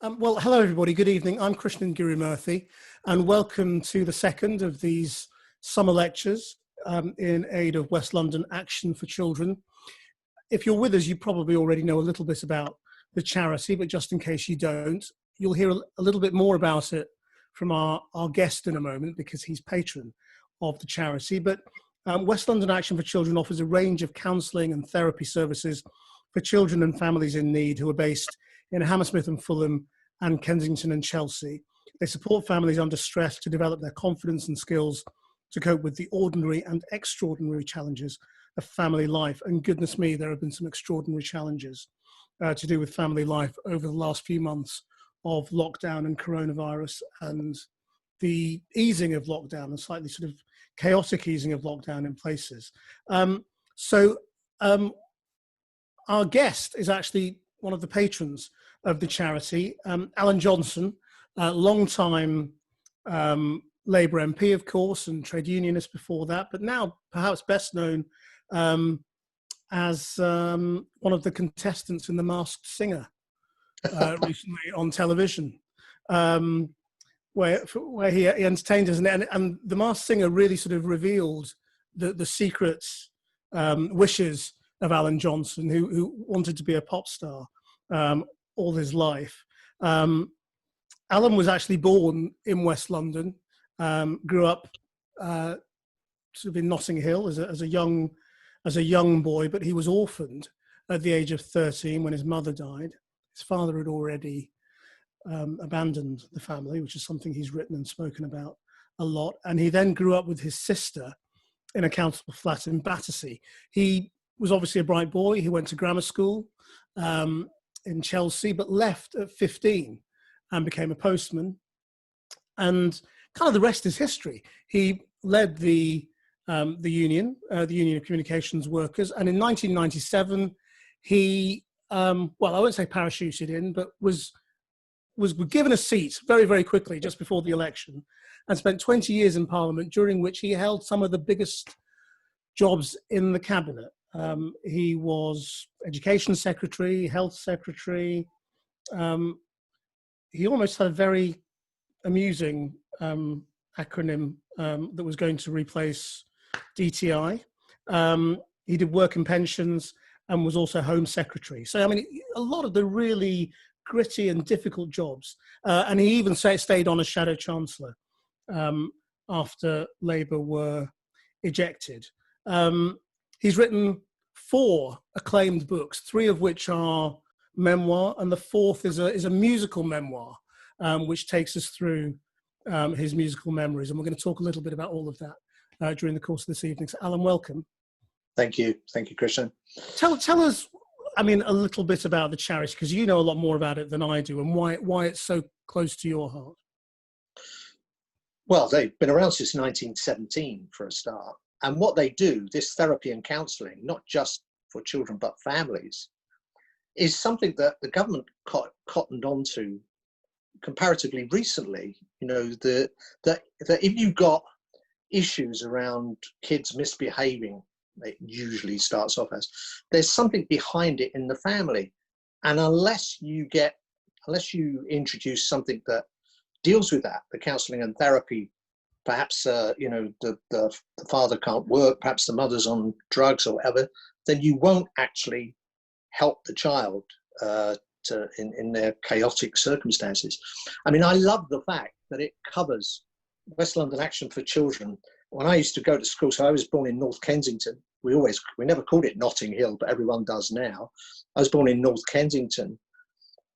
Well, hello everybody, good evening. I'm Krishnan Guru-Murthy and welcome to the second of these summer lectures in aid of West London Action for Children. If you're with us, you probably already know a little bit about the charity, but just in case you don't, you'll hear a little bit more about it from our guest in a moment because he's patron of the charity. But West London Action for Children offers a range of counselling and therapy services for children and families in need who are based in Hammersmith and Fulham and Kensington and Chelsea. They support families under stress to develop their confidence and skills to cope with the ordinary and extraordinary challenges of family life. And goodness me, there have been some extraordinary challenges to do with family life over the last few months of lockdown and coronavirus and the easing of lockdown and slightly sort of chaotic easing of lockdown in places. Our guest is actually one of the patrons of the charity, Alan Johnson, long-time Labour MP, of course, and trade unionist before that, but now perhaps best known as one of the contestants in The Masked Singer recently on television, where he entertained us. And The Masked Singer really sort of revealed the secret wishes of Alan Johnson, who wanted to be a pop star all his life. Alan was actually born in West London, grew up sort of in Notting Hill as a young boy, but he was orphaned at the age of 13 when his mother died. His father had already abandoned the family, which is something he's written and spoken about a lot. And he then grew up with his sister in a council flat in Battersea. He was obviously a bright boy. He went to grammar school in Chelsea, but left at 15 and became a postman. And kind of the rest is history. He led the Union of Communications Workers. And in 1997, he, well, I won't say parachuted in, but was given a seat very, very quickly just before the election and spent 20 years in Parliament, during which he held some of the biggest jobs in the cabinet. He was Education Secretary, Health Secretary. He almost had a very amusing acronym that was going to replace DTI. He did work and pensions and was also Home Secretary. So, I mean, a lot of the really gritty and difficult jobs. And he even stayed on as Shadow Chancellor after Labour were ejected. He's written 4 acclaimed books, 3 of which are memoir, and the 4th is a musical memoir, which takes us through his musical memories. And we're going to talk a little bit about all of that during the course of this evening. So, Alan, welcome. Thank you, Christian. Tell us, I mean, a little bit about the charity, because you know a lot more about it than I do, and why it's so close to your heart. Well, they've been around since 1917 for a start. And what they do, this therapy and counselling, not just for children but families, is something that the government cottoned onto comparatively recently. You know, that if you've got issues around kids misbehaving, it usually starts off as, there's something behind it in the family. And unless you introduce something that deals with that, the counselling and therapy, perhaps the father can't work, perhaps the mother's on drugs or whatever, then you won't actually help the child in their chaotic circumstances. I mean, I love the fact that it covers West London Action for Children. When I used to go to school, so I was born in North Kensington. We never called it Notting Hill, but everyone does now. I was born in North Kensington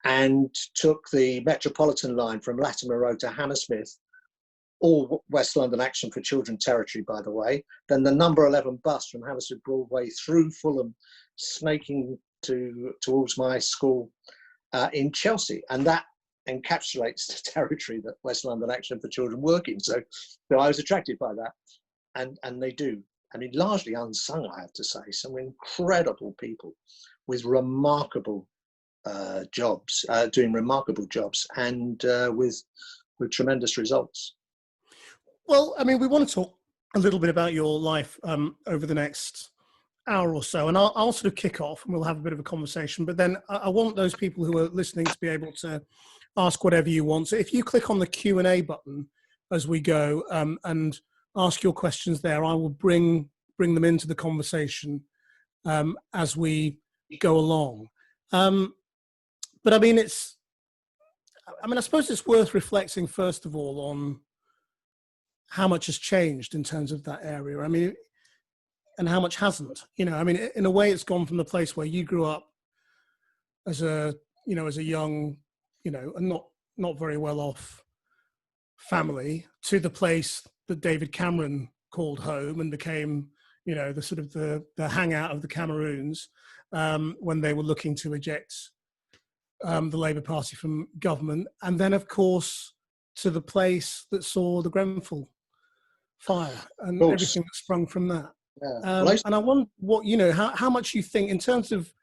and took the Metropolitan line from Latimer Road to Hammersmith, all West London Action for Children territory, by the way. Then the number 11 bus from Hammersmith Broadway through Fulham, snaking towards my school in Chelsea. And that encapsulates the territory that West London Action for Children work in. So I was attracted by that. And they do. I mean, largely unsung, I have to say. Some incredible people with remarkable jobs, doing remarkable jobs, and with tremendous results. Well, I mean, we want to talk a little bit about your life over the next hour or so, and I'll sort of kick off and we'll have a bit of a conversation, but then I want those people who are listening to be able to ask whatever you want. So if you click on the Q&A button as we go, and ask your questions there, I will bring them into the conversation as we go along. But I mean, I suppose it's worth reflecting first of all on how much has changed in terms of that area. I mean, and how much hasn't. You know, I mean, in a way, it's gone from the place where you grew up as a young, and not very well off family, to the place that David Cameron called home and became, the sort of the hangout of the Cameroons when they were looking to eject the Labour Party from government, and then of course to the place that saw the Grenfell fire and everything that sprung from that. Yeah. And I wonder what, how much you think in terms of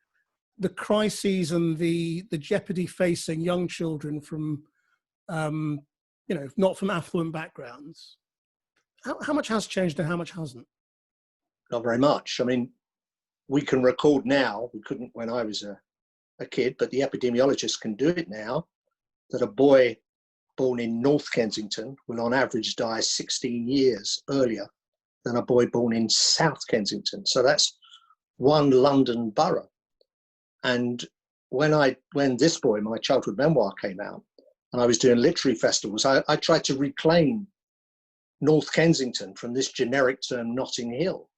the crises and the jeopardy facing young children from, not from affluent backgrounds. How much has changed and how much hasn't? Not very much. I mean, we can record now, we couldn't when I was a kid, but the epidemiologists can do it now, that a boy born in North Kensington will on average die 16 years earlier than a boy born in South Kensington. So that's one London borough. And when this boy, my childhood memoir, came out, and I was doing literary festivals, I tried to reclaim North Kensington from this generic term Notting Hill.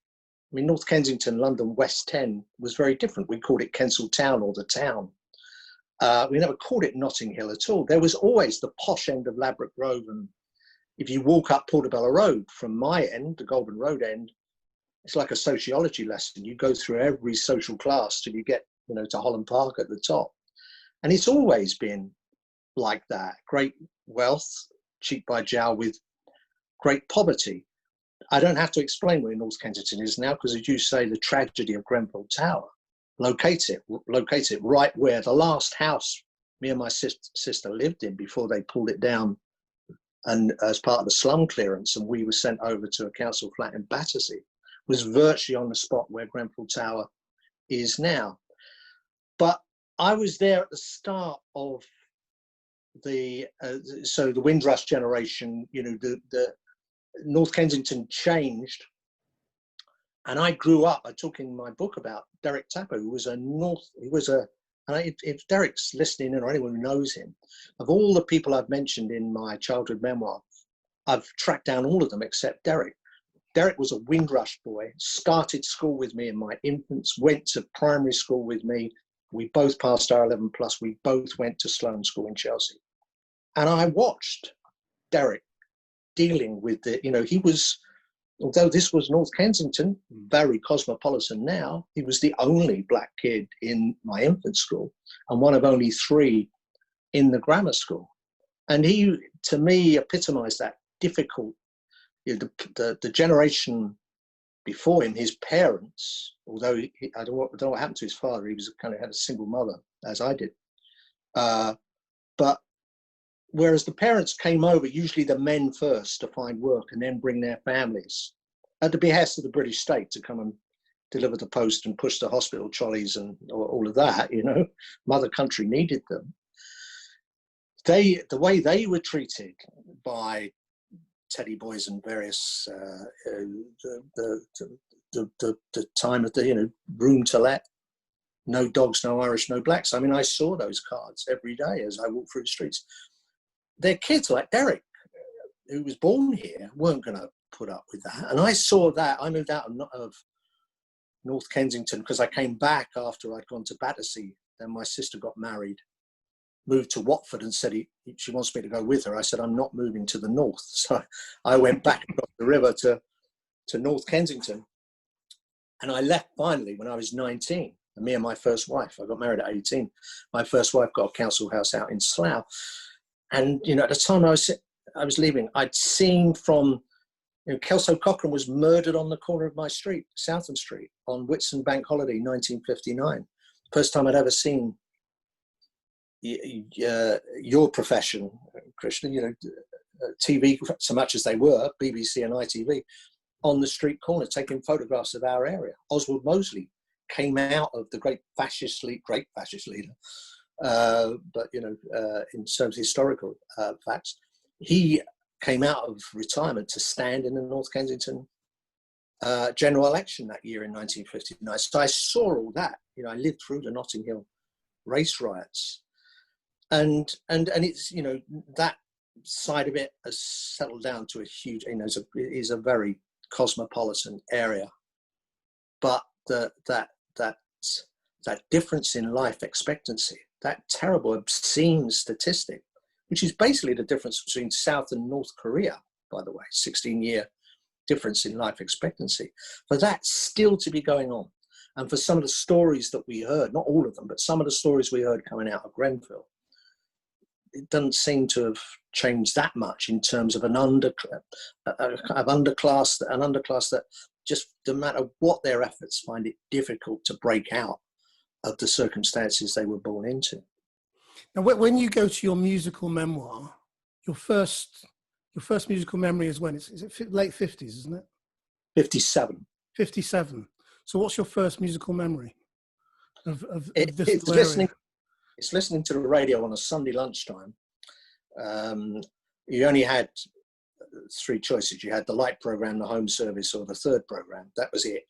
I mean, North Kensington, London West End was very different. We called it Kensal Town or the town. We never called it Notting Hill at all. There was always the posh end of Ladbroke Grove. And if you walk up Portobello Road from my end, the Goulburn Road end, it's like a sociology lesson. You go through every social class till you get, to Holland Park at the top. And it's always been like that. Great wealth, cheek by jowl with great poverty. I don't have to explain where North Kensington is now, because as you say, the tragedy of Grenfell Tower, locate it right where the last house me and my sister lived in before they pulled it down, and as part of the slum clearance, and we were sent over to a council flat in Battersea, was virtually on the spot where Grenfell Tower is now. But I was there at the start of the Windrush generation. The North Kensington changed, and I grew up. I talk in my book about Derek Tapper, who was if Derek's listening in, or anyone who knows him, of all the people I've mentioned in my childhood memoir, I've tracked down all of them except Derek. Derek was a Windrush boy, started school with me in my infants, went to primary school with me. We both passed our 11 plus. We both went to Sloane School in Chelsea. And I watched Derek dealing with he was, although this was North Kensington, very cosmopolitan now, he was the only black kid in my infant school and one of only 3 in the grammar school. And he, to me, epitomized that difficult, the generation before him, his parents, although I don't know what happened to his father, he was kind of had a single mother, as I did. But whereas the parents came over, usually the men first, to find work and then bring their families at the behest of the British state to come and deliver the post and push the hospital trolleys and all of that, Mother country needed them. The way they were treated by teddy boys and various the time of the room to let, no dogs, no Irish, no blacks. I mean, I saw those cards every day as I walked through the streets. Their kids like Derek, who was born here, weren't going to put up with that. And I saw that. I moved out of North Kensington because I came back after I'd gone to Battersea. Then my sister got married, moved to Watford, and said she wants me to go with her. I said, I'm not moving to the north. So I went back across the river to North Kensington. And I left finally when I was 19. And me and my first wife, I got married at 18. My first wife got a council house out in Slough. And, at the time I was leaving, I'd seen from, Kelso Cochrane was murdered on the corner of my street, Southern Street, on Whitsun Bank Holiday, 1959. First time I'd ever seen your profession, Krishnan, TV, so much as they were, BBC and ITV, on the street corner, taking photographs of our area. Oswald Mosley came out of the great fascist leader, but in terms of historical facts, he came out of retirement to stand in the North Kensington general election that year in 1959. So I saw all that. I lived through the Notting Hill race riots, and it's that side of it has settled down to a huge. It is a very cosmopolitan area, but that difference in life expectancy, that terrible, obscene statistic, which is basically the difference between South and North Korea, by the way, 16-year difference in life expectancy, for that still to be going on. And for some of the stories that we heard, not all of them, but some of the stories we heard coming out of Grenfell, it doesn't seem to have changed that much in terms of an underclass that just, no matter what their efforts, find it difficult to break out of the circumstances they were born into. Now, when you go to your musical memoir, your first musical memory is when? Is it late 50s, isn't it? 57. 57. So what's your first musical memory of this it's area? listening to the radio on a Sunday lunchtime. You only had three choices. You had the light program, the home service, or the third program. That was it.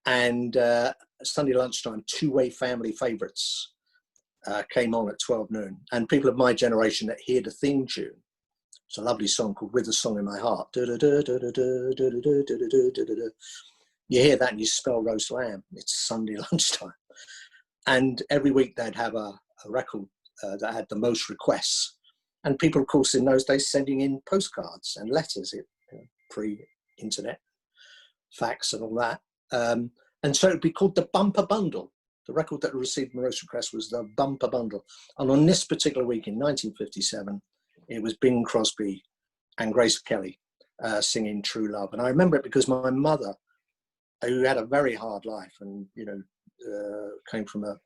And Sunday lunchtime, two-way family favourites came on at 12 noon. And people of my generation that hear the theme tune, it's a lovely song called With a Song in My Heart. You hear that and you smell roast lamb. It's Sunday lunchtime. And every week they'd have a record that had the most requests. And people, of course, in those days sending in postcards and letters, pre-internet, fax and all that. And so it'd be called the Bumper Bundle. The record that received the most requests was the Bumper Bundle. And on this particular week in 1957, it was Bing Crosby and Grace Kelly singing True Love. And I remember it because my mother, who had a very hard life and, came from a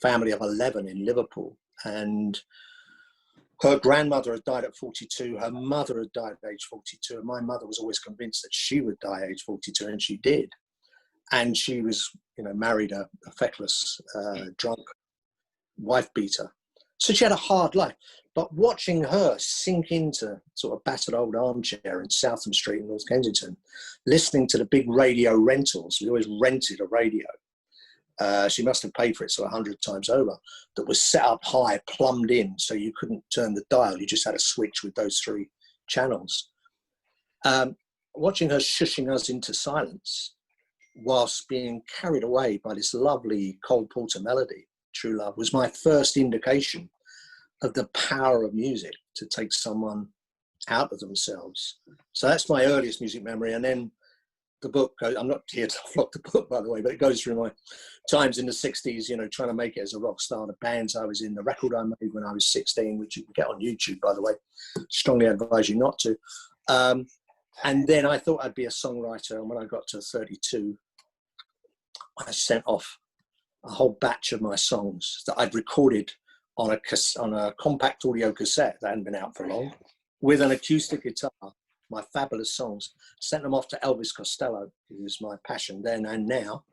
family of 11 in Liverpool. And her grandmother had died at 42. Her mother had died at age 42. And my mother was always convinced that she would die at age 42, and she did. And she was, married a feckless, drunk wife beater. So she had a hard life. But watching her sink into sort of battered old armchair in Southam Street in North Kensington, listening to the big radio rentals, we always rented a radio. She must have paid for it 100 times over, that was set up high, plumbed in, so you couldn't turn the dial. You just had a switch with those three channels. Watching her shushing us into silence whilst being carried away by this lovely Cole Porter melody, True Love, was my first indication of the power of music to take someone out of themselves. So that's my earliest music memory. And then the book, I'm not here to flog the book, by the way, but it goes through my times in the 60s, trying to make it as a rock star, the bands I was in, the record I made when I was 16, which you can get on YouTube, by the way. Strongly advise you not to. And then I thought I'd be a songwriter. And when I got to 32, I sent off a whole batch of my songs that I'd recorded on a compact audio cassette that hadn't been out for long, with an acoustic guitar, my fabulous songs, sent them off to Elvis Costello, who was my passion then and now.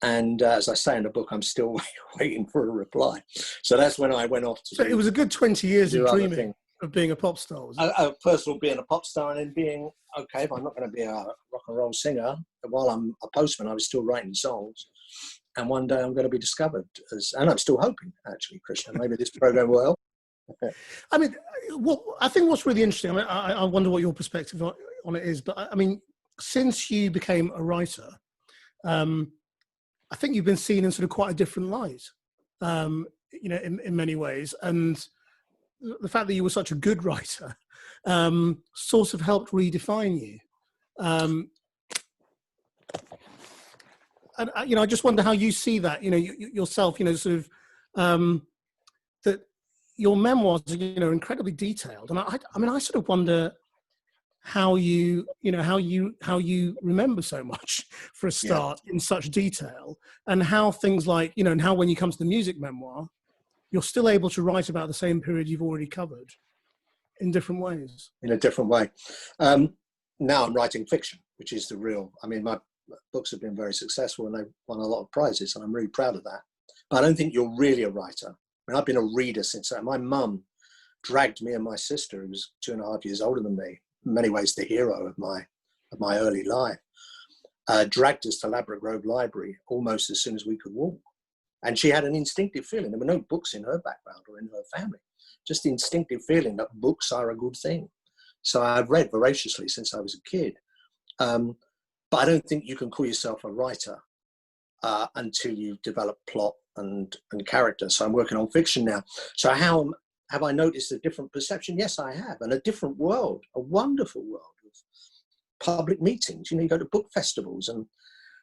And as I say in the book, I'm still waiting for a reply. So that's when I went off to. So it was a good 20 years of dreaming of being a pop star, was it? First of all, being a pop star, and then being, okay, if I'm not going to be a rock and roll singer, while I'm a postman, I was still writing songs. And one day I'm going to be discovered and I'm still hoping, actually, Krishnan, maybe this program will help. I mean, I think what's really interesting, I wonder what your perspective on it is, but I mean, since you became a writer, I think you've been seen in sort of quite a different light, in many ways. And the fact that you were such a good writer sort of helped redefine you. And I just wonder how you see that, yourself, sort of that your memoirs are, incredibly detailed. And I sort of wonder how you remember so much for a start in such detail, and how things like, and how when you come to the music memoir, you're still able to write about the same period you've already covered in different ways. In a different way. Now I'm writing fiction, which is the real, my books have been very successful and they've won a lot of prizes, and I'm really proud of that. But I don't think you're really a writer mean, I've been a reader since my mum dragged me and my sister, who was 2.5 years older than me, in many ways the hero of my early life, dragged us to Ladbroke Grove Library almost as soon as we could walk. And she had an instinctive feeling. There were no books in her background or in her family, just the instinctive feeling that books are a good thing. So I've read voraciously since I was a kid. But I don't think you can call yourself a writer until you've developed plot and character. So I'm working on fiction now. So how have I noticed a different perception? Yes, I have. And a different world, a wonderful world of public meetings. You know, you go to book festivals, and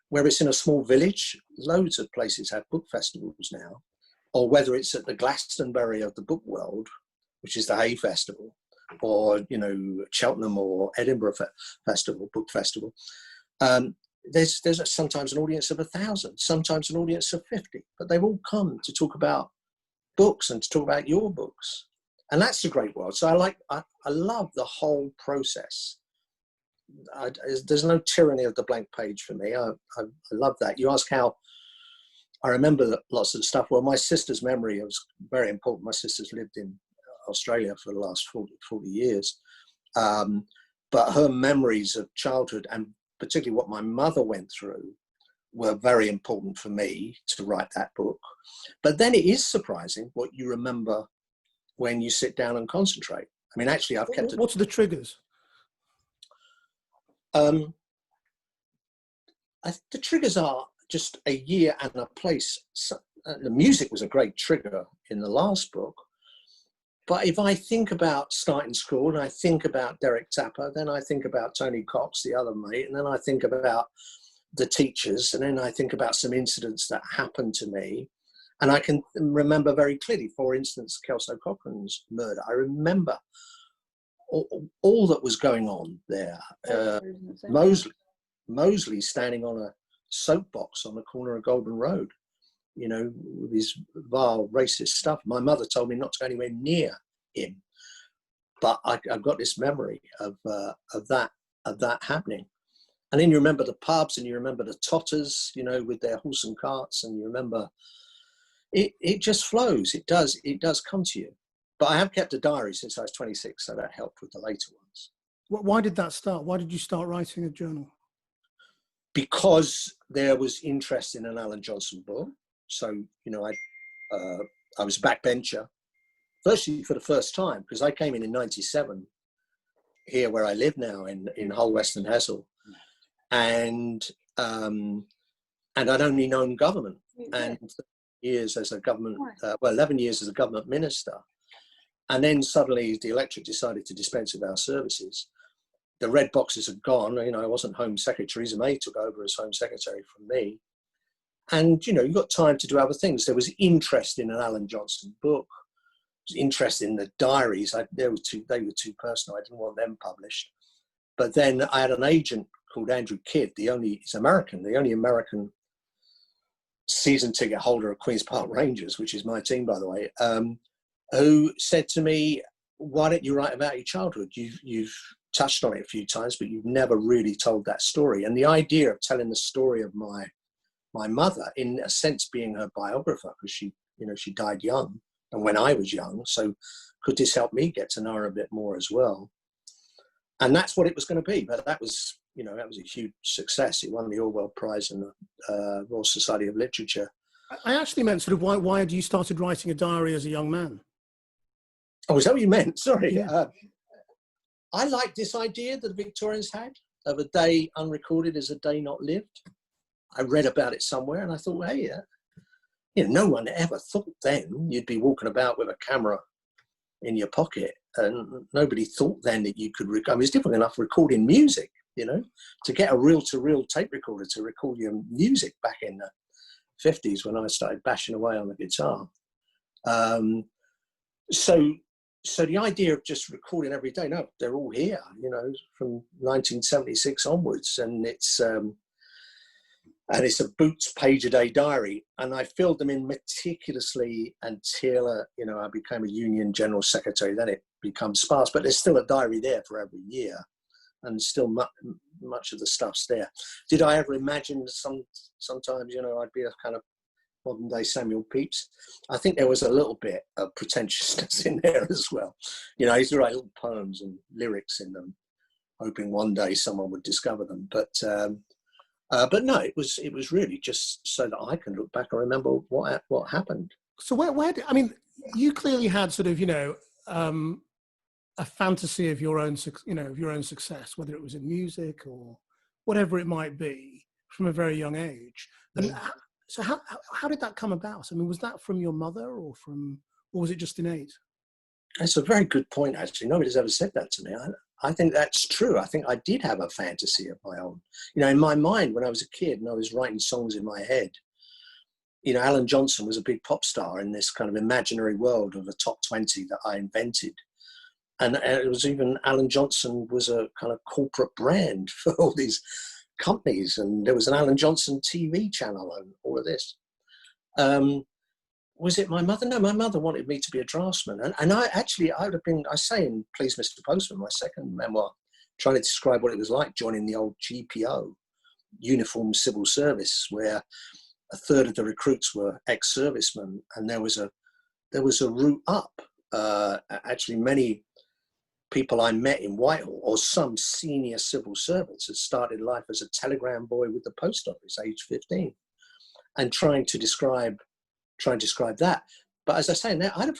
where it's in a small village, loads of places have book festivals now. Or whether it's at the Glastonbury of the book world, which is the Hay Festival, or, you know, Cheltenham or Edinburgh Festival, book festival. There's sometimes an audience of 1,000, sometimes an audience of 50, but they've all come to talk about books and to talk about your books. And that's a great world. So I love the whole process. There's no tyranny of the blank page for me. I love that. You ask how I remember lots of stuff. Well, my sister's memory was very important. My sister's lived in Australia for the last 40 years. But her memories of childhood, and particularly what my mother went through, were very important for me to write that book. But then it is surprising what you remember when you sit down and concentrate. I mean, actually, I've kept... What's the triggers? The triggers are just a year and a place. The music was a great trigger in the last book. But if I think about starting school and I think about Derek Tapper, then I think about Tony Cox, the other mate, and then I think about the teachers, and then I think about some incidents that happened to me. And I can remember very clearly, for instance, Kelso Cochrane's murder. I remember all that was going on there. Mosley standing on a soapbox on the corner of Golden Road, you know, with his vile racist stuff. My mother told me not to go anywhere near him, but I've got this memory of that happening. And then you remember the pubs, and you remember the Totters, you know, with their horse and carts, and you remember it just flows. It does come to you. But I have kept a diary since I was 26, so that helped with the later ones. Why did that start? Why did you start writing a journal? Because there was interest in an Alan Johnson book. So, you know, I was a backbencher, firstly for the first time, because I came in 97 here where I live now in Hull West and Hessle. And I'd only known government, and years as a government, 11 years as a government minister. And then suddenly the electorate decided to dispense with our services. The red boxes had gone. You know, I wasn't Home Secretary. Theresa May took over as Home Secretary from me. And, you know, you got time to do other things. There was interest in an Alan Johnson book. There was interest in the diaries. They were too personal. I didn't want them published. But then I had an agent called Andrew Kidd, the only American season ticket holder of Queen's Park Rangers, which is my team, by the way, who said to me, why don't you write about your childhood? You've touched on it a few times, but you've never really told that story. And the idea of telling the story of my mother, in a sense being her biographer, because she died young, and when I was young, so could this help me get to know her a bit more as well? And that's what it was going to be. But that was a huge success. It won the Orwell Prize in the Royal Society of Literature. I actually meant sort of why had you started writing a diary as a young man? Oh, is that what you meant? Sorry. Yeah. I like this idea that the Victorians had of a day unrecorded as a day not lived. I read about it somewhere and I thought, well, hey, no one ever thought then you'd be walking about with a camera in your pocket, and nobody thought then that you could record. I mean, it's difficult enough recording music, to get a reel-to-reel tape recorder to record your music back in the 50s when I started bashing away on the guitar. So the idea of just recording every day, no, they're all here, from 1976 onwards, and it's a Boots page-a-day diary, and I filled them in meticulously until I became a union general secretary. Then it becomes sparse, but there's still a diary there for every year, and still much of the stuff's there. Did I ever imagine sometimes I'd be a kind of modern day Samuel Pepys. I think there was a little bit of pretentiousness in there as well. You know, I used to write little poems and lyrics in them, hoping one day someone would discover them. But no, it was really just so that I can look back and remember what happened. So I mean, you clearly had sort of, a fantasy of your own, of your own success, whether it was in music or whatever it might be, from a very young age. And so how did that come about? I mean, was that from your mother or was it just innate? That's a very good point, actually. Nobody's ever said that to me. I think that's true. I think I did have a fantasy of my own. You know, in my mind, when I was a kid and I was writing songs in my head, you know, Alan Johnson was a big pop star in this kind of imaginary world of a top 20 that I invented. And it was even, Alan Johnson was a kind of corporate brand for all these companies. And there was an Alan Johnson TV channel and all of this. Was it my mother? No, my mother wanted me to be a draftsman. And I would have been, I say in Please Mr. Postman, my second memoir, trying to describe what it was like joining the old GPO, Uniformed Civil Service, where a third of the recruits were ex-servicemen. And there was a route up. Actually, many people I met in Whitehall, or some senior civil servants, had started life as a telegram boy with the post office, age 15, and trying to describe that. But as I say now, I'd have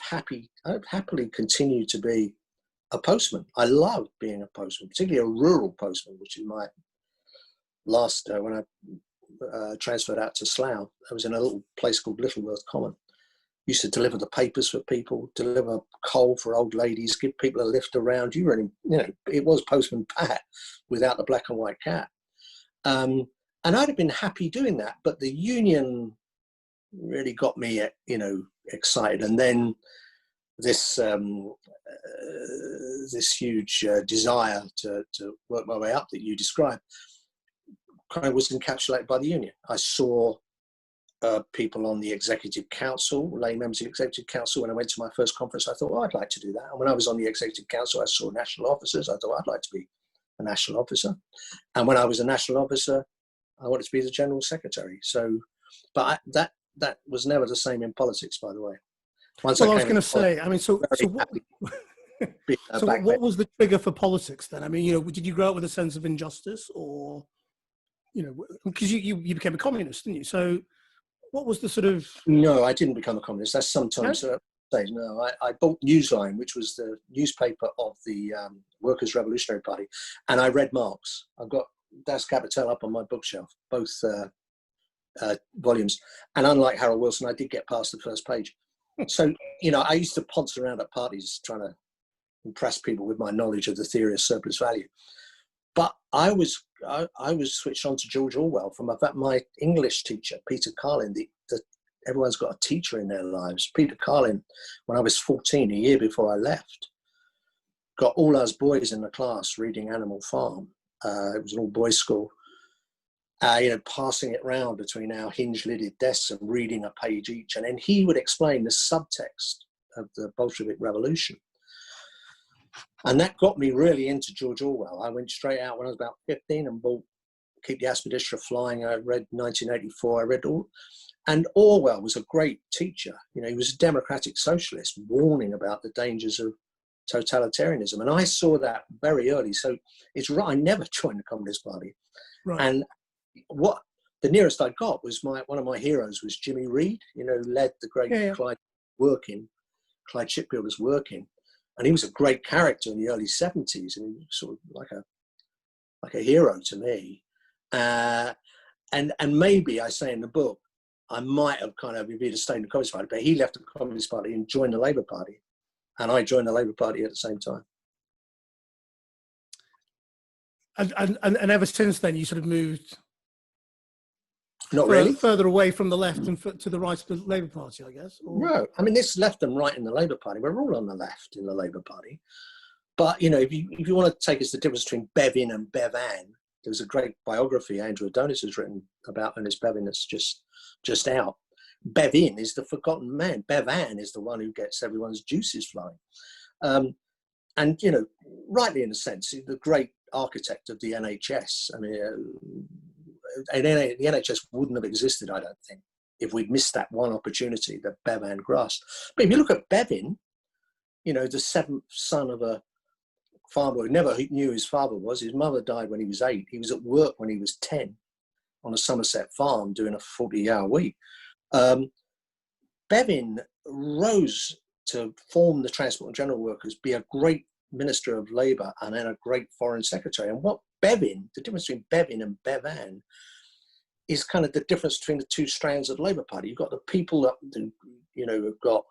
happily continued to be a postman. I loved being a postman, particularly a rural postman, which is my last, when I transferred out to Slough, I was in a little place called Littleworth Common. Used to deliver the papers for people, deliver coal for old ladies, give people a lift around. It was Postman Pat without the black and white cat. And I'd have been happy doing that, but the union really got me, excited. And then this huge desire to work my way up that you described kind of was encapsulated by the union. I saw people on the executive council, lay members of the executive council. When I went to my first conference, I thought, I'd like to do that. And when I was on the executive council, I saw national officers. I thought, I'd like to be a national officer. And when I was a national officer, I wanted to be the general secretary. So, but that was never the same in politics, by the way. I was going to say, I mean, so what was the trigger for politics then? I mean, did you grow up with a sense of injustice, or, because you became a communist, didn't you? So what was the sort of... No, I didn't become a communist. That's sometimes... No, I bought Newsline, which was the newspaper of the Workers' Revolutionary Party, and I read Marx. I've got Das Kapital up on my bookshelf, both volumes. And unlike Harold Wilson, I did get past the first page. So, I used to ponce around at parties trying to impress people with my knowledge of the theory of surplus value. But I was switched on to George Orwell from my English teacher, Peter Carlin. Everyone's got a teacher in their lives. Peter Carlin, when I was 14, a year before I left, got all us boys in the class reading Animal Farm. It was an all-boys school. Passing it round between our hinge-lidded desks and reading a page each. And then he would explain the subtext of the Bolshevik Revolution. And that got me really into George Orwell. I went straight out when I was about 15 and bought Keep the Aspidistra Flying. I read 1984. I read all. And Orwell was a great teacher. He was a democratic socialist, warning about the dangers of totalitarianism. And I saw that very early. So it's right. I never joined the Communist Party. Right. And what the nearest I got was one of my heroes was Jimmy Reed, led the great Clyde shipbuilders working. And he was a great character in the early 70s, and he was sort of like a hero to me. And maybe I say in the book, I might have kind of been to stay in the Communist Party, but he left the Communist Party and joined the Labour Party. And I joined the Labour Party at the same time. And ever since then, you sort of moved... Not really. Further away from the left and to the right of the Labour Party, I guess? Or... No, I mean, this left and right in the Labour Party. We're all on the left in the Labour Party. But, if you want to take us the difference between Bev-in and Bev-Ann, there's a great biography Andrew Adonis has written about Ernest Bevin that's just out. Bev-in is the forgotten man. Bev-Ann is the one who gets everyone's juices flowing. And, rightly in a sense, the great architect of the NHS. I mean, the NHS wouldn't have existed, I don't think, if we'd missed that one opportunity that Bevan grasped. But if you look at Bevin, you know, the seventh son of a farmer who never knew his father was. His mother died when he was 8. He was at work when he was 10 on a Somerset farm doing a 40-hour week. Bevin rose to form the Transport and General Workers, be a great Minister of Labour and then a great Foreign Secretary. And what Bevin, the difference between Bevin and Bevan, is kind of the difference between the two strands of the Labour Party. You've got the people that, you know, have got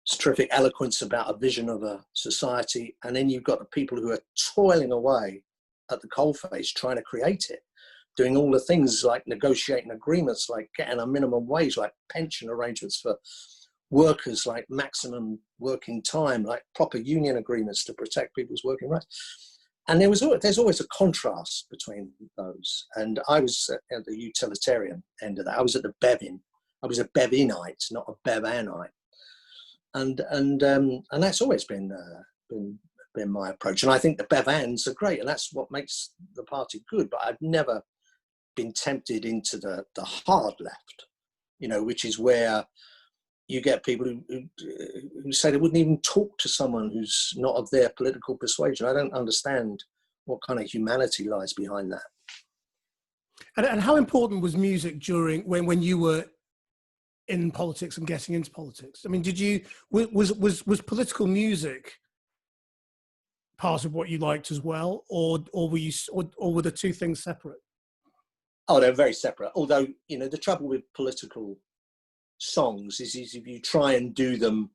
terrific eloquence about a vision of a society, and then you've got the people who are toiling away at the coalface trying to create it, doing all the things like negotiating agreements, like getting a minimum wage, like pension arrangements for workers, like maximum working time, like proper union agreements to protect people's working rights. And there's always a contrast between those. And I was at the utilitarian end of that. I was at the Bevin. I was a Bevinite, not a Bevanite. And that's always been my approach. And I think the Bevans are great, and that's what makes the party good. But I've never been tempted into the hard left, you know, which is where you get people who say they wouldn't even talk to someone who's not of their political persuasion. I don't understand what kind of humanity lies behind that. And how important was music during when you were in politics and getting into politics? I mean, was political music part of what you liked as well, or were the two things separate? Oh, they're very separate. Although, you know, the trouble with political songs is if you try and do them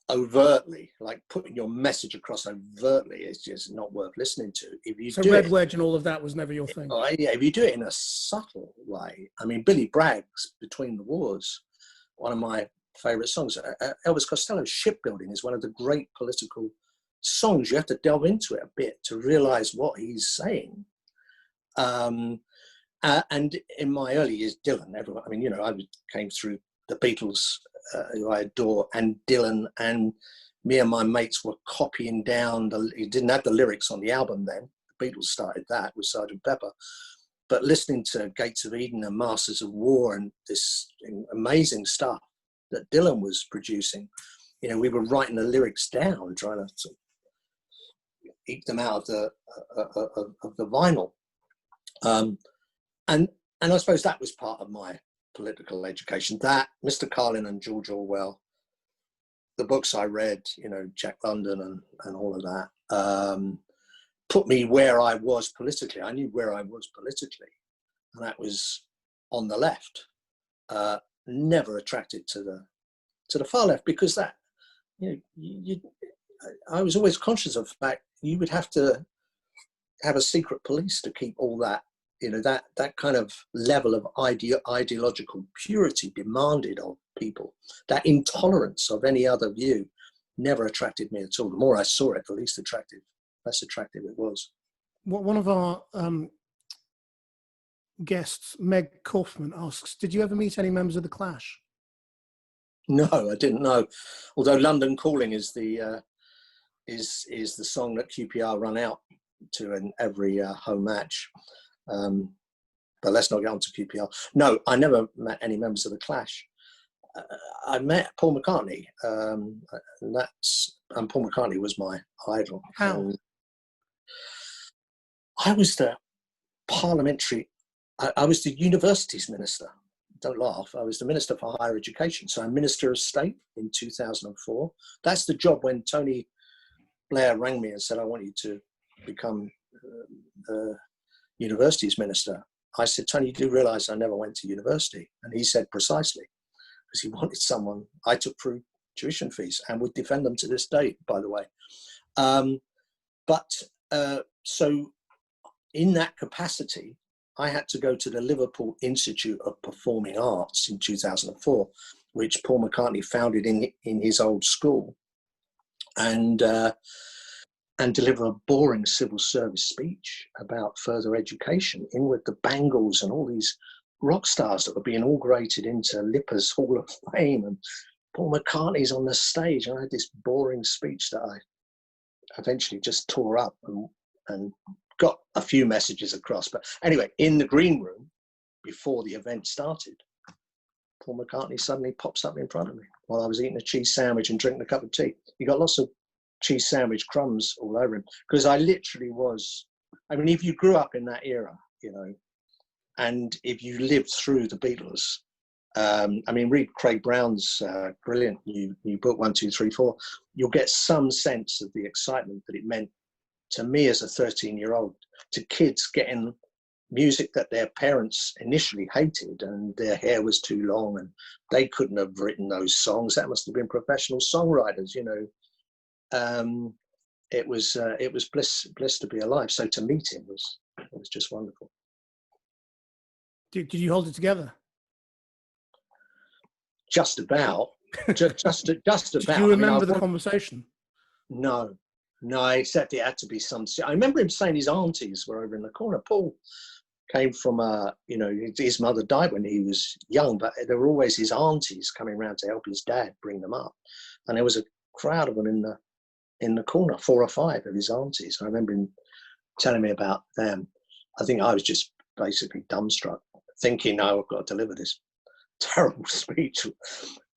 overtly, like putting your message across overtly, it's just not worth listening to. If you so Red Wedge and all of that was never your thing? Yeah, if you do it in a subtle way. I mean, Billy Bragg's Between the Wars, one of my favourite songs. Elvis Costello's Shipbuilding is one of the great political songs. You have to delve into it a bit to realise what he's saying. And in my early years, Dylan, everyone, I mean, you know, I came through the Beatles, who I adore, and Dylan, and me and my mates were copying down he didn't have the lyrics on the album then. The Beatles started that with Sgt. Pepper. But listening to Gates of Eden and Masters of War and this amazing stuff that Dylan was producing, you know, we were writing the lyrics down, trying to sort of eke them out of the vinyl. And I suppose that was part of my political education. That, Mr. Carlin and George Orwell, the books I read, you know, Jack London and all of that, put me where I was politically. I knew where I was politically, and that was on the left. Never attracted to the far left, because that, you know, I was always conscious of the fact you would have to have a secret police to keep all that, you know, that kind of level of ideological purity demanded of people. That intolerance of any other view never attracted me at all. The more I saw it, the less attractive it was. One of our guests, Meg Kaufman, asks, did you ever meet any members of the Clash? No, I didn't know. Although London Calling is the song that QPR run out to in every home match. But let's not get on to QPR. No, I never met any members of the Clash. I met Paul McCartney, and Paul McCartney was my idol. How? I was the I was the universities minister. Don't laugh. I was the Minister for Higher Education. So I'm Minister of State in 2004. That's the job when Tony Blair rang me and said, I want you to become the universities minister. I said, Tony, you do realise I never went to university? And he said, precisely, because he wanted someone. I took through tuition fees and would defend them to this day, by the way. So in that capacity, I had to go to the Liverpool Institute of Performing Arts in 2004, which Paul McCartney founded in his old school, and deliver a boring civil service speech about further education in with the Bangles and all these rock stars that were being inaugurated into Lipper's Hall of Fame, and Paul McCartney's on the stage, and I had this boring speech that I eventually just tore up and got a few messages across. But anyway, in the green room, before the event started, Paul McCartney suddenly pops up in front of me while I was eating a cheese sandwich and drinking a cup of tea. He got lots of cheese sandwich crumbs all over him, because I literally was, I mean, if you grew up in that era, you know, and if you lived through the Beatles, I mean, read Craig Brown's brilliant new book, 1, 2, 3, 4. You'll get some sense of the excitement that it meant to me as a 13-year-old, to kids getting music that their parents initially hated, and their hair was too long and they couldn't have written those songs. That must have been professional songwriters, you know. It was bliss to be alive. So to meet him was just wonderful. Did you hold it together? Just about. Just about. Did you remember the conversation? No, except it had to be some. I remember him saying his aunties were over in the corner. Paul came from you know, his mother died when he was young, but there were always his aunties coming around to help his dad bring them up, and there was a crowd of them in the corner, 4 or 5 of his aunties. I remember him telling me about them. I think I was just basically dumbstruck, thinking, "No, I've got to deliver this terrible speech,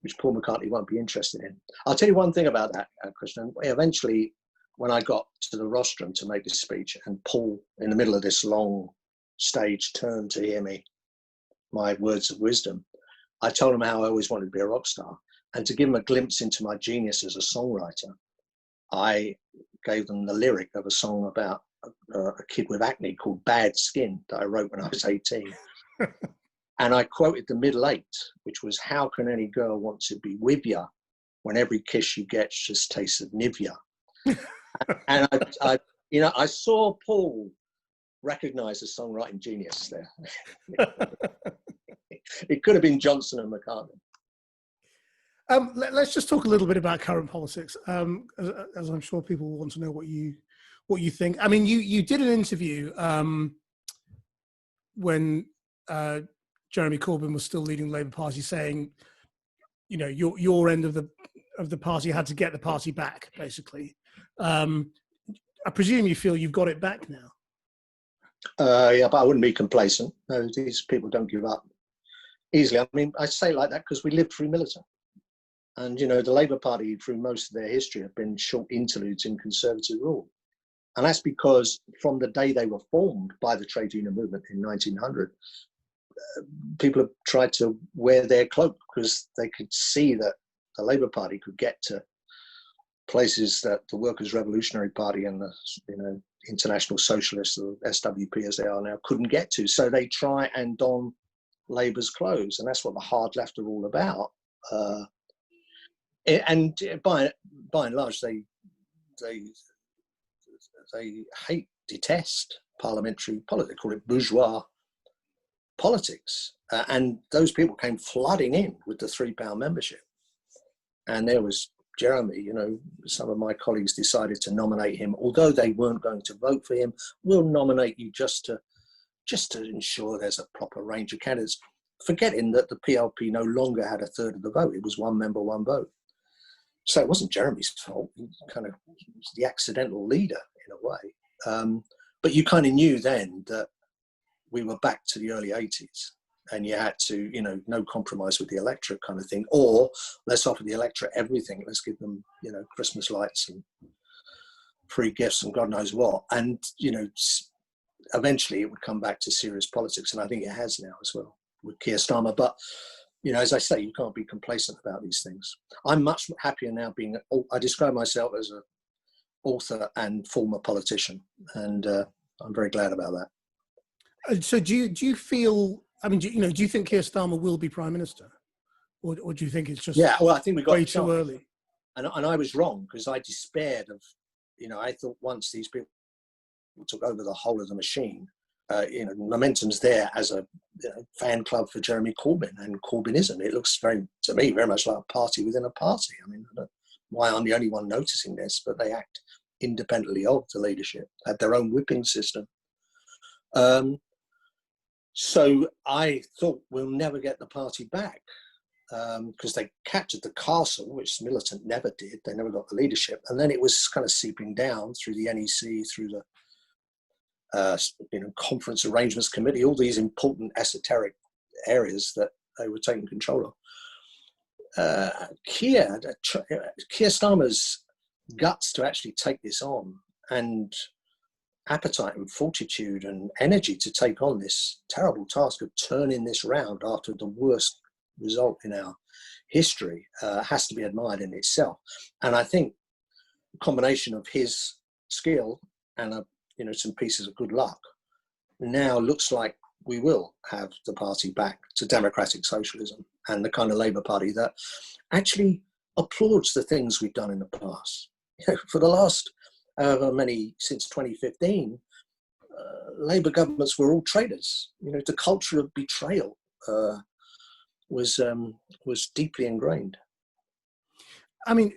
which Paul McCartney won't be interested in." I'll tell you one thing about that, Krishnan. Eventually, when I got to the rostrum to make this speech, and Paul, in the middle of this long stage, turned to hear me, my words of wisdom, I told him how I always wanted to be a rock star. And to give him a glimpse into my genius as a songwriter, I gave them the lyric of a song about a kid with acne called Bad Skin that I wrote when I was 18. And I quoted the middle 8, which was, "How can any girl want to be with ya when every kiss you get just tastes of Nivea?" And I, you know, I saw Paul recognize the songwriting genius there. It could have been Johnson and McCartney. Let's just talk a little bit about current politics, as I'm sure people want to know what you think. I mean, you did an interview when Jeremy Corbyn was still leading the Labour Party, saying, you know, your end of the party had to get the party back, basically. I presume you feel you've got it back now. Yeah, but I wouldn't be complacent. No, these people don't give up easily. I mean, I say like that because we lived through militant. And, you know, the Labour Party, through most of their history, have been short interludes in Conservative rule. And that's because from the day they were formed by the trade union movement in 1900, people have tried to wear their cloak because they could see that the Labour Party could get to places that the Workers' Revolutionary Party and the, you know, International Socialists, or SWP as they are now, couldn't get to. So they try and don Labour's clothes, and that's what the hard left are all about. And by and large, they detest parliamentary politics. They call it bourgeois politics. And those people came flooding in with the £3 membership. And there was Jeremy, you know, some of my colleagues decided to nominate him, although they weren't going to vote for him. We'll nominate you just to ensure there's a proper range of candidates, forgetting that the PLP no longer had a third of the vote. It was 1 member, 1 vote. So it wasn't Jeremy's fault. He kind of was the accidental leader in a way. But you kind of knew then that we were back to the early 80s, and you had to, you know, no compromise with the electorate kind of thing, or let's offer the electorate everything. Let's give them, you know, Christmas lights and free gifts and God knows what. And, you know, eventually it would come back to serious politics. And I think it has now as well with Keir Starmer. But, you know, as I say, you can't be complacent about these things. I'm much happier now being, I describe myself as an author and former politician. And I'm very glad about that. So do you feel, I mean, do you think Keir Starmer will be Prime Minister? Or do you think it's just I think we got way too early? And I was wrong, because I despaired of, you know, I thought once these people took over the whole of the machine, you know, momentum's there as a, you know, fan club for Jeremy Corbyn and Corbynism. It looks to me very much like a party within a party. I mean, I don't know why I'm the only one noticing this, but they act independently of the leadership, had their own whipping system. So I thought we'll never get the party back, because they captured the castle, which Militant never did. They never got the leadership. And then it was kind of seeping down through the NEC, through the conference arrangements committee, all these important esoteric areas that they were taking control of. Keir Starmer's guts to actually take this on, and appetite and fortitude and energy to take on this terrible task of turning this round after the worst result in our history, has to be admired in itself. And I think a combination of his skill and some pieces of good luck, now looks like we will have the party back to democratic socialism and the kind of Labour Party that actually applauds the things we've done in the past. For the last since 2015, Labour governments were all traitors. The culture of betrayal was deeply ingrained. I mean,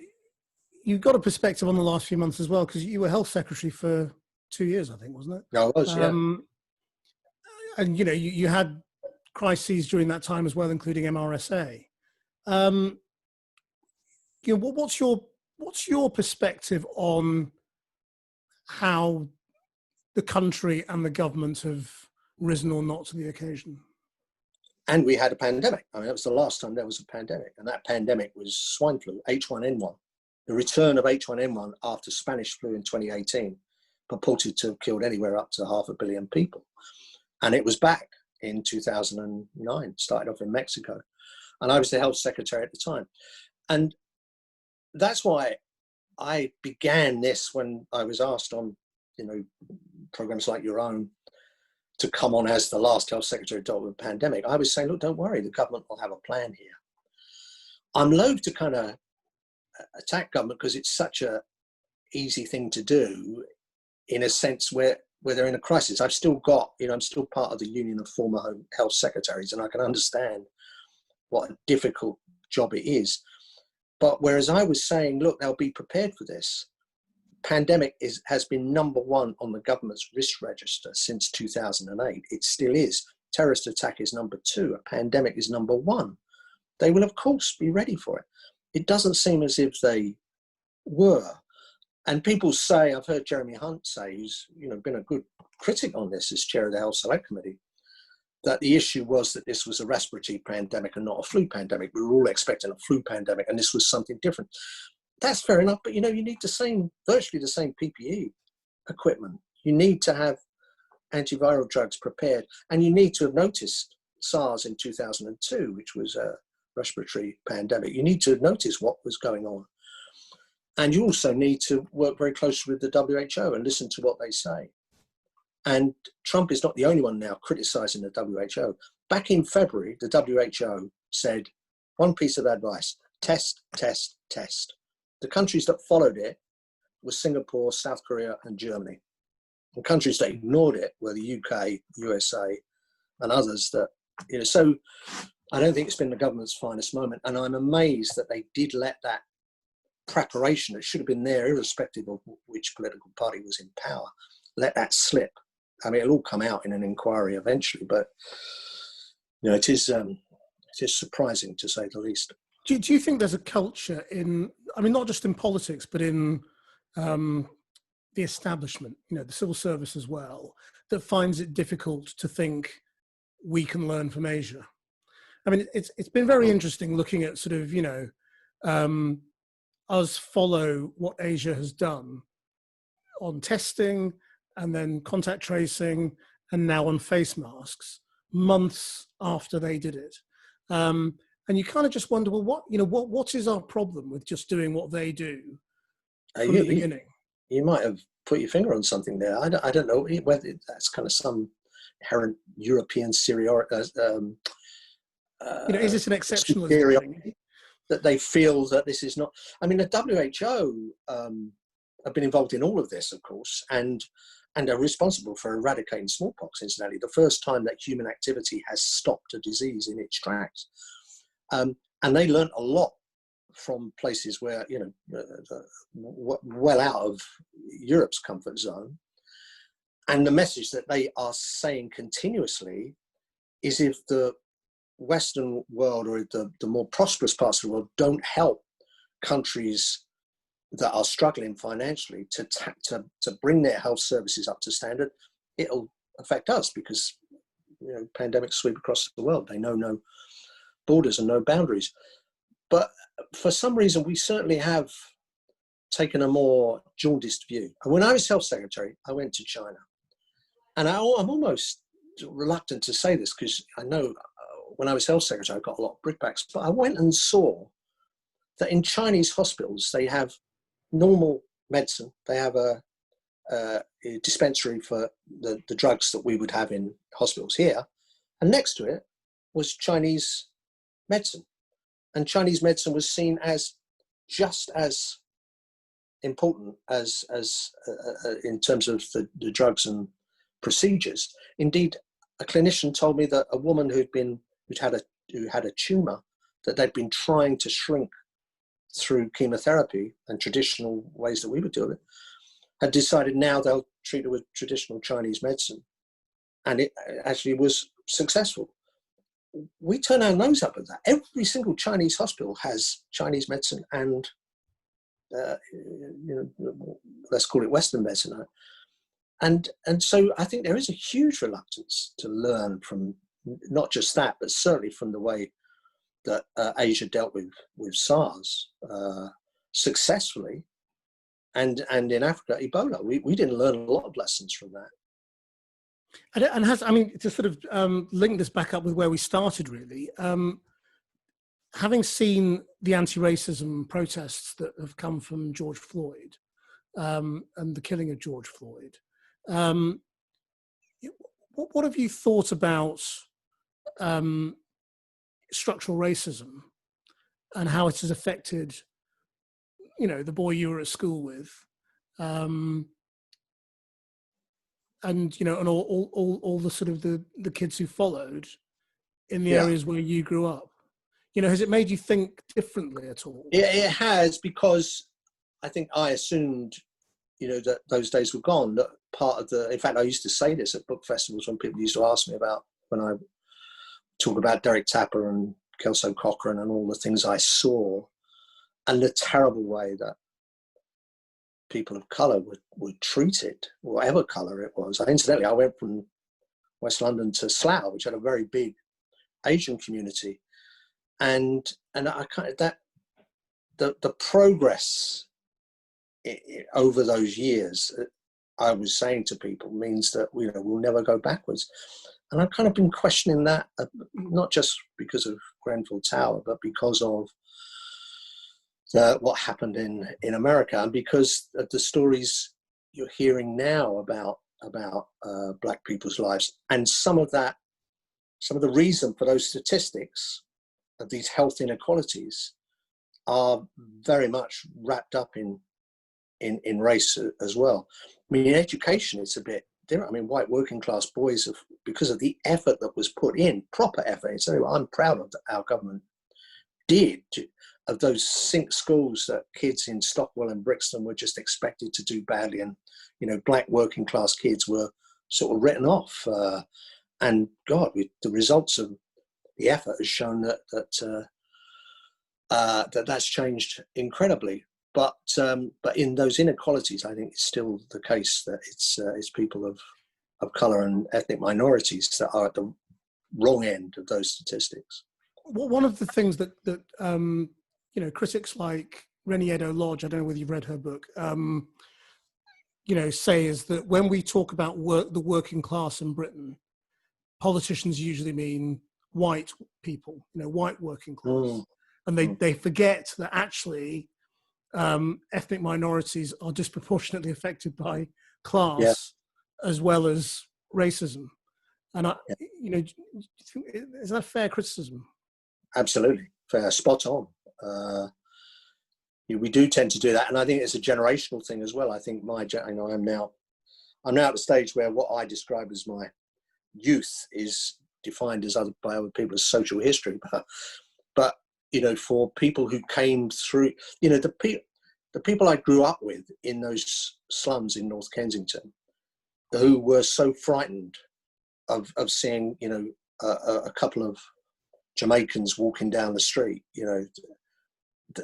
you've got a perspective on the last few months as well, because you were health secretary for 2 years, I think, wasn't it? I was, yeah. And you had crises during that time as well, including MRSA. What's your perspective on how the country and the government have risen or not to the occasion? And we had a pandemic. I mean, that was the last time there was a pandemic, and that pandemic was swine flu, H1N1. The return of H1N1 after Spanish flu in 2018 purported to have killed anywhere up to 500 million people. And it was back in 2009, started off in Mexico. And I was the health secretary at the time. And that's why I began this when I was asked on, programs like your own to come on as the last health secretary to the pandemic. I was saying, look, don't worry, the government will have a plan here. I'm loath to kind of attack government because it's such a easy thing to do in a sense where they're in a crisis. I've still got, I'm still part of the Union of Former Home Health Secretaries, and I can understand what a difficult job it is. But whereas I was saying, look, they'll be prepared for this, pandemic has been number one on the government's risk register since 2008. It still is. Terrorist attack is number two. A pandemic is number one. They will, of course, be ready for it. It doesn't seem as if they were. And people say, I've heard Jeremy Hunt say, who's been a good critic on this as chair of the Health Select Committee, that the issue was that this was a respiratory pandemic and not a flu pandemic. We were all expecting a flu pandemic, and this was something different. That's fair enough, but you need virtually the same PPE equipment. You need to have antiviral drugs prepared, and you need to have noticed SARS in 2002, which was a respiratory pandemic. You need to have noticed what was going on. And you also need to work very closely with the WHO and listen to what they say. And Trump is not the only one now criticizing the WHO. Back in February, the WHO said one piece of advice: test, test, test. The countries that followed it were Singapore, South Korea, and Germany. And countries that ignored it were the UK, USA, and others that, so I don't think it's been the government's finest moment. And I'm amazed that they did let that preparation that should have been there, irrespective of which political party was in power, let that slip. I mean, it'll all come out in an inquiry eventually, but it is surprising, to say the least. Do you think there's a culture not just in politics, but in the establishment, the civil service as well, that finds it difficult to think we can learn from Asia? I mean, it's been very interesting looking at sort of, us follow what Asia has done on testing and then contact tracing and now on face masks months after they did it. And you kind of just wonder, well, what is our problem with just doing what they do from the beginning? You might have put your finger on something there. I don't know whether that's kind of some inherent European superiority. Is this an exceptionalism thing? That they feel that this is not. I mean, the WHO have been involved in all of this, of course, and are responsible for eradicating smallpox, incidentally, the first time that human activity has stopped a disease in its tracks. And they learned a lot from places where, well out of Europe's comfort zone. And the message that they are saying continuously is, if the Western world or the more prosperous parts of the world don't help countries that are struggling financially to bring their health services up to standard, it'll affect us because, you know, pandemics sweep across the world. They know no borders and no boundaries. But for some reason, we certainly have taken a more jaundiced view. And when I was health secretary, I went to China. And I'm almost reluctant to say this because I know when I was health secretary, I got a lot of brickbacks, but I went and saw that in Chinese hospitals, they have normal medicine. They have a dispensary for the drugs that we would have in hospitals here. And next to it was Chinese medicine. And Chinese medicine was seen as just as important as in terms of the drugs and procedures. Indeed, a clinician told me that a woman who had a tumor that they'd been trying to shrink through chemotherapy and traditional ways that we would do it, had decided now they'll treat her with traditional Chinese medicine. And it actually was successful. We turn our nose up at that. Every single Chinese hospital has Chinese medicine and, let's call it Western medicine. And so I think there is a huge reluctance to learn from not just that, but certainly from the way that Asia dealt with SARS successfully. And in Africa, Ebola, we didn't learn a lot of lessons from that. And to sort of link this back up with where we started, really, having seen the anti-racism protests that have come from George Floyd and the killing of George Floyd, what have you thought about structural racism and how it has affected, the boy you were at school with, and all the sort of the kids who followed in the areas where you grew up? Has it made you think differently at all? Yeah, it has, because I think I assumed, that those days were gone. That in fact, I used to say this at book festivals when people used to ask me about, when I talk about Derek Tapper and Kelso Cochran and all the things I saw and the terrible way that people of colour were treated, whatever colour it was. Incidentally, I went from West London to Slough, which had a very big Asian community, and I kind of the progress over those years, I was saying to people, means that we'll never go backwards. And I've kind of been questioning that, not just because of Grenfell Tower, but because of what happened in America, and because of the stories you're hearing now about Black people's lives, and some of the reason for those statistics of these health inequalities are very much wrapped up in race as well. I mean, in education, it's a bit different. I mean, white working class boys, because of the effort that was put in, proper effort, it's something I'm proud of that our government did, of those sink schools that kids in Stockwell and Brixton were just expected to do badly, and Black working class kids were sort of written off. And God, the results of the effort has shown that's changed incredibly. But in those inequalities, I think it's still the case that it's people of colour and ethnic minorities that are at the wrong end of those statistics. Well, one of the things that critics like Renée Edo-Lodge, I don't know whether you've read her book, say is that when we talk about the working class in Britain, politicians usually mean white people, white working class. And they forget that actually ethnic minorities are disproportionately affected by class as well as racism. And is that fair criticism? Absolutely, fair, spot on. We do tend to do that, and I think it's a generational thing as well. I think I'm now at the stage where what I describe as my youth is defined by other people as social history, but for people who came through, the people I grew up with in those slums in North Kensington, who were so frightened of seeing a couple of Jamaicans walking down the street,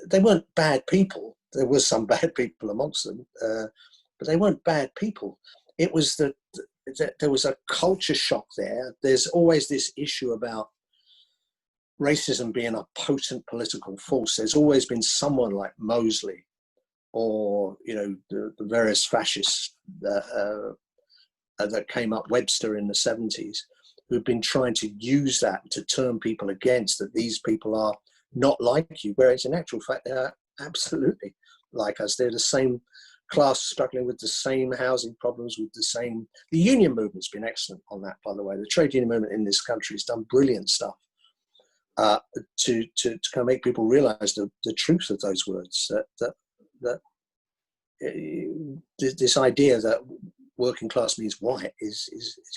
they weren't bad people. There were some bad people amongst them, but they weren't bad people. It was the there was a culture shock there. There's always this issue about racism being a potent political force. There's always been someone like Mosley, or the various fascists that came up, Webster in the 70s, who've been trying to use that to turn people against, that these people are not like you, whereas in actual fact they are absolutely like us. They're the same class, struggling with the same housing problems, with the union movement's been excellent on that, by the way. The trade union movement in this country has done brilliant stuff to kind of make people realize the truth of those words, that this idea that working class means white is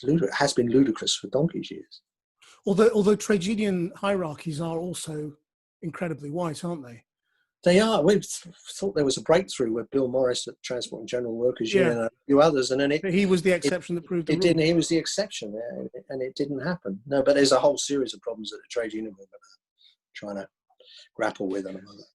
ludicrous. It has been ludicrous for donkey's years. Although trade union hierarchies are also incredibly white, aren't they? They are. We thought there was a breakthrough with Bill Morris at Transport and General Workers Union and a few others, and then he was the exception that proved the rule. Didn't. He was the exception, and it didn't happen. No, but there's a whole series of problems that the trade union movement are trying to grapple with at the moment.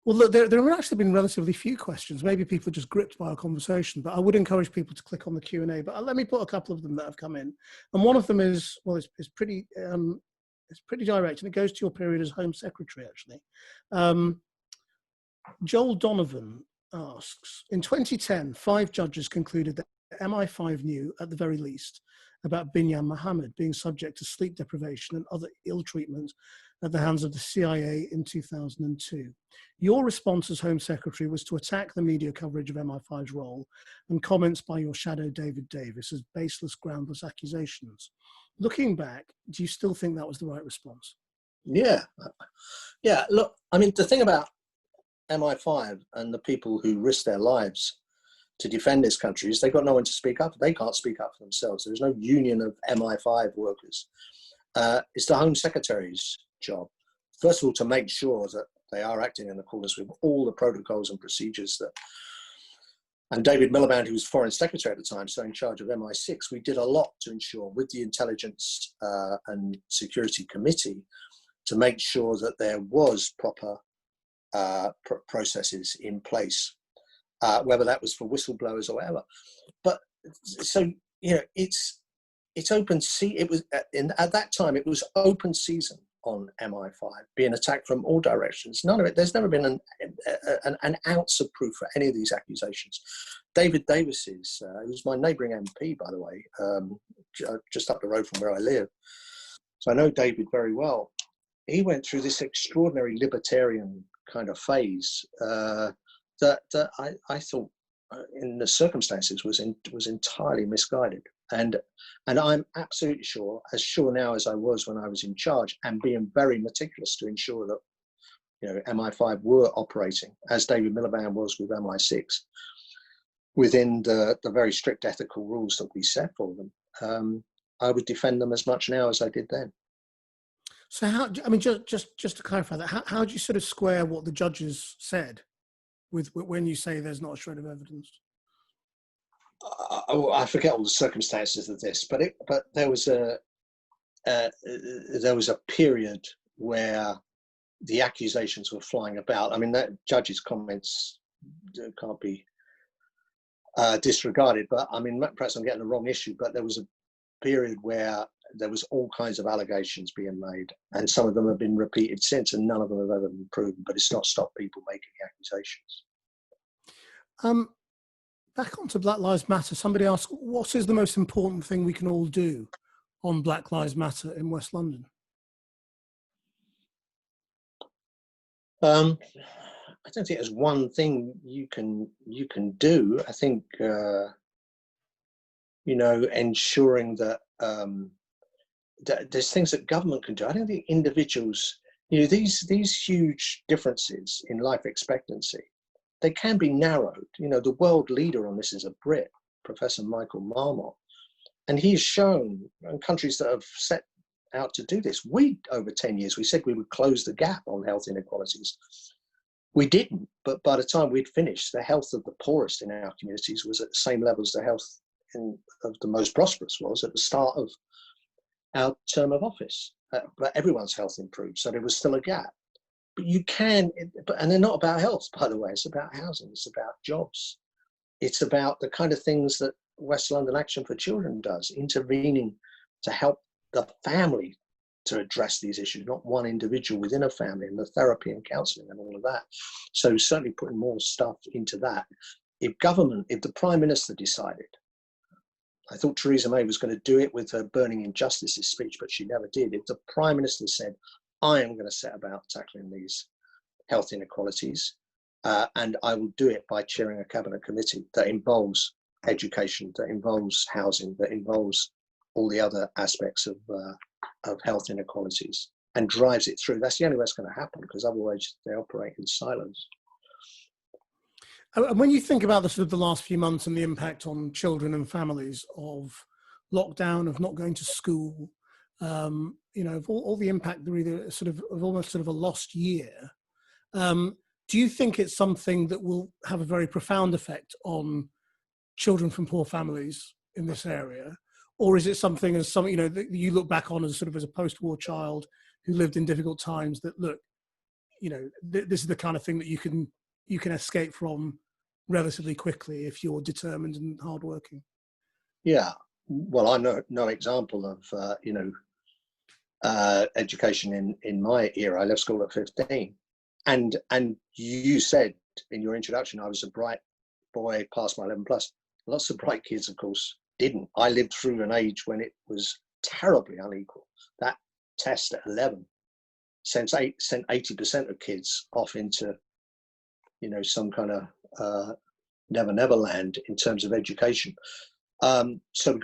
Well, look, there have actually been relatively few questions. Maybe people are just gripped by our conversation, but I would encourage people to click on the Q&A. But let me put a couple of them that have come in. And one of them is, well, it's pretty direct, and it goes to your period as Home Secretary, actually. Joel Donovan asks, in 2010, 5 judges concluded that MI5 knew, at the very least, about Binyam Mohammed being subject to sleep deprivation and other ill treatment at the hands of the CIA in 2002. Your response as Home Secretary was to attack the media coverage of MI5's role and comments by your shadow David Davis as baseless, groundless accusations. Looking back, do you still think that was the right response? Yeah. Look, I mean, the thing about MI5 and the people who risk their lives to defend this country is they've got no one to speak up. They can't speak up for themselves. There's no union of MI5 workers. It's the Home Secretary's job, first of all, to make sure that they are acting in accordance with all the protocols and procedures that. And David Miliband, who was Foreign Secretary at the time, so in charge of MI6, we did a lot to ensure, with the Intelligence and Security Committee, to make sure that there was proper processes in place, whether that was for whistleblowers or whatever. But so it's open. It was at that time it was open season on MI5, being attacked from all directions. None of it. There's never been an ounce of proof for any of these accusations. David Davis's, who's my neighbouring MP, by the way, just up the road from where I live, so I know David very well. He went through this extraordinary libertarian kind of phase that I thought, in the circumstances, was entirely misguided. And I'm absolutely sure, as sure now as I was when I was in charge, and being very meticulous to ensure that MI5 were operating, as David Miliband was with MI6, within the very strict ethical rules that we set for them. I would defend them as much now as I did then. So how, I mean, just to clarify that, how do you sort of square what the judges said with when you say there's not a shred of evidence? I forget all the circumstances of this, but there was a period where the accusations were flying about. I mean, that judge's comments can't be disregarded, but I mean, perhaps I'm getting the wrong issue, but there was a period where there was all kinds of allegations being made, and some of them have been repeated since, and none of them have ever been proven, but it's not stopped people making accusations. Back onto Black Lives Matter, somebody asked, what is the most important thing we can all do on Black Lives Matter in West London? I don't think there's one thing you can do. I think ensuring that there's things that government can do. I don't think individuals, these huge differences in life expectancy, they can be narrowed. The world leader on this is a Brit, Professor Michael Marmot, and he's shown in countries that have set out to do this. Over 10 years, we said we would close the gap on health inequalities. We didn't, but by the time we'd finished, the health of the poorest in our communities was at the same level as the health of the most prosperous was at the start of our term of office. But everyone's health improved, so there was still a gap. But you can, and they're not about health, by the way. It's about housing. It's about jobs. It's about the kind of things that West London Action for Children does, intervening to help the family to address these issues, not one individual within a family, and the therapy and counselling and all of that. So certainly putting more stuff into that. If the Prime Minister decided, I thought Theresa May was going to do it with her burning injustices speech, but she never did. If the Prime Minister said, I am going to set about tackling these health inequalities, and I will do it by chairing a cabinet committee that involves education, that involves housing, that involves all the other aspects of health inequalities, and drives it through. That's the only way it's going to happen, because otherwise they operate in silence. And when you think about the last few months and the impact on children and families of lockdown, of not going to school, of all the impact, really of almost a lost year, do you think it's something that will have a very profound effect on children from poor families in this area? Or is it something that you look back on as as a post-war child who lived in difficult times, that look, this is the kind of thing that you can escape from relatively quickly if you're determined and hardworking? Yeah, well, I know no example of education in my era. I left school at 15, and you said in your introduction I was a bright boy past my 11 plus. Lots of bright kids, of course, didn't. I lived through an age when it was terribly unequal. That test at 11 sent 80% of kids off into, some kind of never land in terms of education. So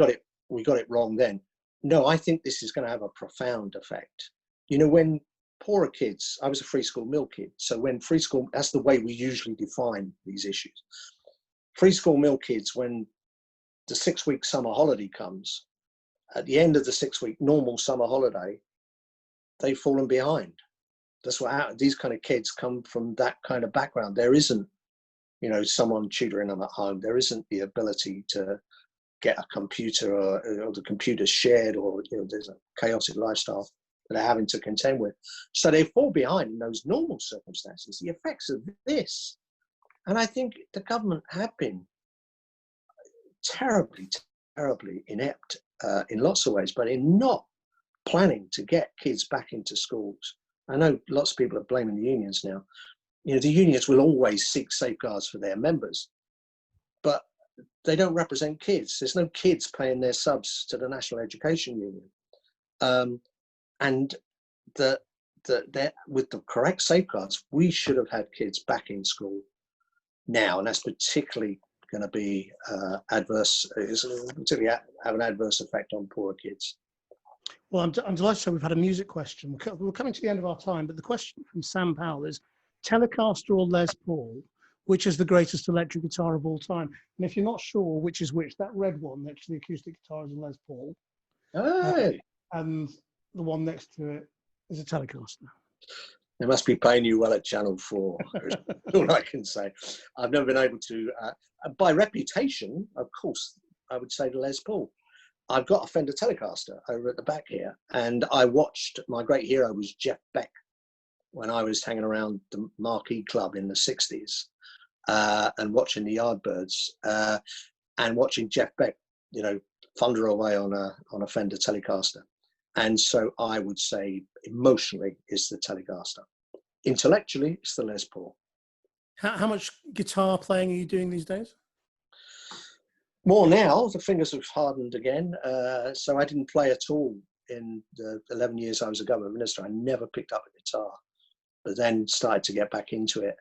we got it wrong then. No, I think this is going to have a profound effect. When poorer kids, I was a free school meal kid, so when free school, that's the way we usually define these issues. Free school meal kids, when the 6-week summer holiday comes, at the end of the 6-week normal summer holiday, they've fallen behind. That's what these kind of kids come from, that kind of background. There isn't, someone tutoring them at home. There isn't the ability to get a computer or the computer shared, or there's a chaotic lifestyle that they're having to contend with. So they fall behind in those normal circumstances. The effects of this, and I think the government have been terribly inept in lots of ways, but in not planning to get kids back into schools. I know lots of people are blaming the unions now. The unions will always seek safeguards for their members, but they don't represent kids. There's no kids paying their subs to the National Education Union. And with the correct safeguards, we should have had kids back in school now, and that's particularly going to be adverse. It's particularly have an adverse effect on poorer kids. Well, I'm delighted to say we've had a music question. We're coming to the end of our time, but the question from Sam Powell is, Telecaster or Les Paul, which is the greatest electric guitar of all time? And if you're not sure which is which, that red one next to the acoustic guitar is a Les Paul. Hey. And the one next to it is a Telecaster. They must be paying you well at Channel 4. All I can say. I've never been able to, by reputation, of course, I would say the Les Paul. I've got a Fender Telecaster over at the back here, and I watched, my great hero was Jeff Beck when I was hanging around the Marquee Club in the 60s, and watching the Yardbirds, and watching Jeff Beck, thunder away on a Fender Telecaster. And so I would say emotionally it's the Telecaster. Intellectually, it's the Les Paul. How much guitar playing are you doing these days? More now. The fingers have hardened again. So I didn't play at all in the 11 years I was a government minister. I never picked up a guitar, but then started to get back into it.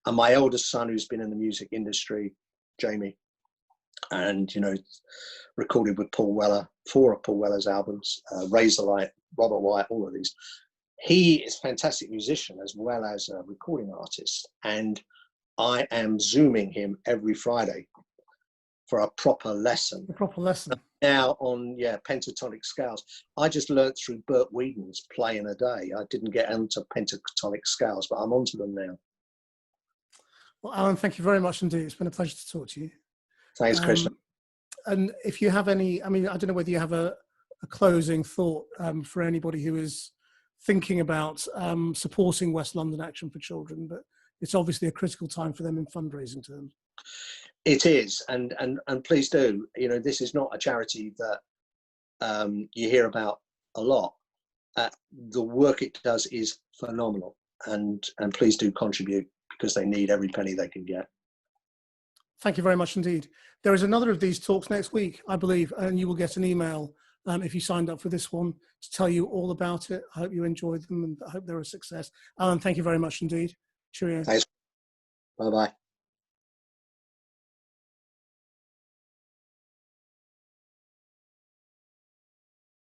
And my oldest son, who's been in the music industry, Jamie, and recorded with Paul Weller, 4 of Paul Weller's albums, Razorlight, Robert White, all of these. He is a fantastic musician as well as a recording artist, and I am Zooming him every Friday for a proper lesson. A proper lesson. Now on pentatonic scales. I just learnt through Bert Whedon's Play in a Day. I didn't get onto pentatonic scales, but I'm onto them now. Well, Alan, thank you very much indeed. It's been a pleasure to talk to you. Thanks, Krishnan. And if you have any, I don't know whether you have a closing thought for anybody who is thinking about supporting West London Action for Children, but it's obviously a critical time for them in fundraising terms. It is, and please do. You know, this is not a charity that you hear about a lot. The work it does is phenomenal, and please do contribute, because they need every penny they can get. Thank you very much indeed. There is another of these talks next week, I believe, and you will get an email if you signed up for this one to tell you all about it. I hope you enjoyed them, and I hope they're a success. Alan, thank you very much indeed. Cheerio. Thanks. Bye-bye.